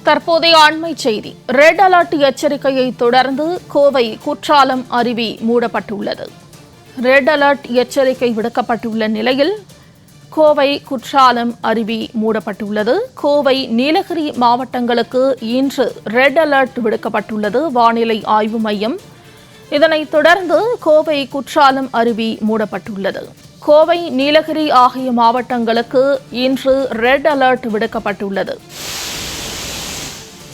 தற்போதைய அண்மை செய்தி. ரெட் அலர்ட் எச்சரிக்கையை தொடர்ந்து கோவை குற்றாலம் அருவி மூடப்பட்டுள்ளது. ரெட் அலர்ட் எச்சரிக்கை விடுக்கப்பட்டுள்ள நிலையில் கோவை குற்றாலம் அருவி மூடப்பட்டுள்ளது. கோவை நீலகிரி மாவட்டங்களுக்கு இன்று ரெட் அலர்ட் விடுக்கப்பட்டுள்ளது வானிலை ஆய்வு மையம். இதனைத் தொடர்ந்து கோவை குற்றாலம் அருவி மூடப்பட்டுள்ளது. கோவை நீலகிரி ஆகிய மாவட்டங்களுக்கு இன்று ரெட் அலர்ட் விடுக்கப்பட்டுள்ளது.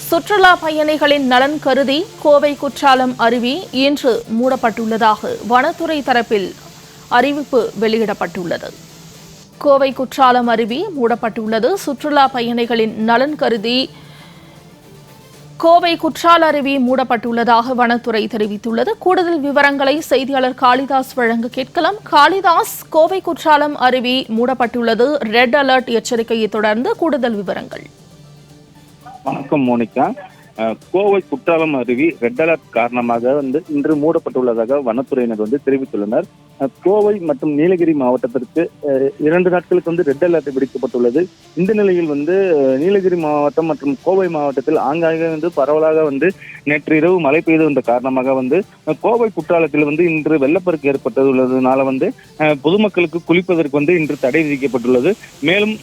சுற்றுலா பயணிகளின் நலன் கருதி கோவை குற்றாலம் அருவி இன்று மூடப்பட்டுள்ளதாக வனத்துறை தரப்பில் அறிவிப்பு வெளியிடப்பட்டுள்ளது. கோவை குற்றாலம் அருவி மூடப்பட்டுள்ளது. சுற்றுலா பயணிகளின் நலன் கருதி கோவை குற்றால அருவி மூடப்பட்டுள்ளதாக வனத்துறை தெரிவித்துள்ளது. கூடுதல் விவரங்களை செய்தியாளர் காளிதாஸ் வழங்க கேட்கலாம். காளிதாஸ், கோவை குற்றாலம் அருவி மூடப்பட்டுள்ளது. ரெட் அலர்ட் எச்சரிக்கையை தொடர்ந்து கூடுதல் விவரங்கள். வணக்கம் மோனிகா. கோவை குற்றாலம் அருவி ரெட் அலர்ட் காரணமாக இன்று மூடப்பட்டுள்ளதாக வனத்துறையினர் தெரிவித்துள்ளனர். கோவை மற்றும் நீலகிரி மாவட்டத்திற்கு 2 நாட்களுக்கு ரெட் அலர்ட் விடுக்கப்பட்டுள்ளது. இந்த நிலையில் நீலகிரி மாவட்டம் மற்றும் கோவை மாவட்டத்தில் ஆங்காங்கே பரவலாக நேற்று இரவு மழை பெய்து வந்த காரணமாக கோவை குற்றாலத்தில் இன்று வெள்ளப்பெருக்கு ஏற்பட்டுள்ளதுனால பொதுமக்களுக்கு குளிப்பதற்கு இன்று தடை விதிக்கப்பட்டுள்ளது. மேலும்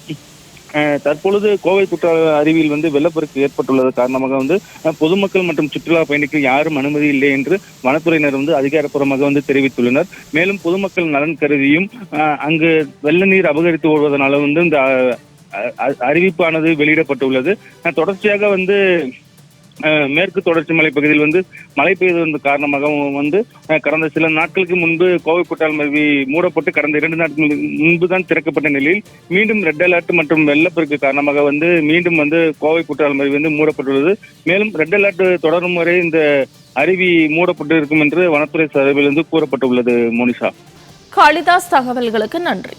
தற்பொழுது கோவை குற்றால அருவியில் வெள்ளப்பெருக்கு ஏற்பட்டுள்ளது காரணமாக பொதுமக்கள் மற்றும் சுற்றுலா பயணிகள் யாரும் அனுமதி இல்லை என்று வனத்துறையினர் அதிகாரப்பூர்வமாக தெரிவித்துள்ளனர். மேலும் பொதுமக்கள் நலன் கருதியும் அங்கு வெள்ள நீர் அபகரித்து ஓடுவதனால இந்த அறிவிப்பானது வெளியிடப்பட்டுள்ளது. தொடர்ச்சியாக மேற்கு தொடர்ச்சி மலை பகுதியில் மழை பெய்து வந்த காரணமாக கடந்த சில நாட்களுக்கு முன்பு கோவை குற்றாலம் அருவி மூடப்பட்டு கடந்த 2 நாட்கள் முன்பு தான் திறக்கப்பட்ட நிலையில் மீண்டும் ரெட் அலர்ட் மற்றும் வெள்ளப்பெருக்கு காரணமாக மீண்டும் கோவை குற்றாலம் அருவி மூடப்பட்டுள்ளது. மேலும் ரெட் அலர்ட் தொடரும் வரை இந்த அருவி மூடப்பட்டு இருக்கும் என்று வனத்துறை சார்பில் கூறப்பட்டுள்ளது. மோனிஷா. காளிதாஸ், தகவல்களுக்கு நன்றி.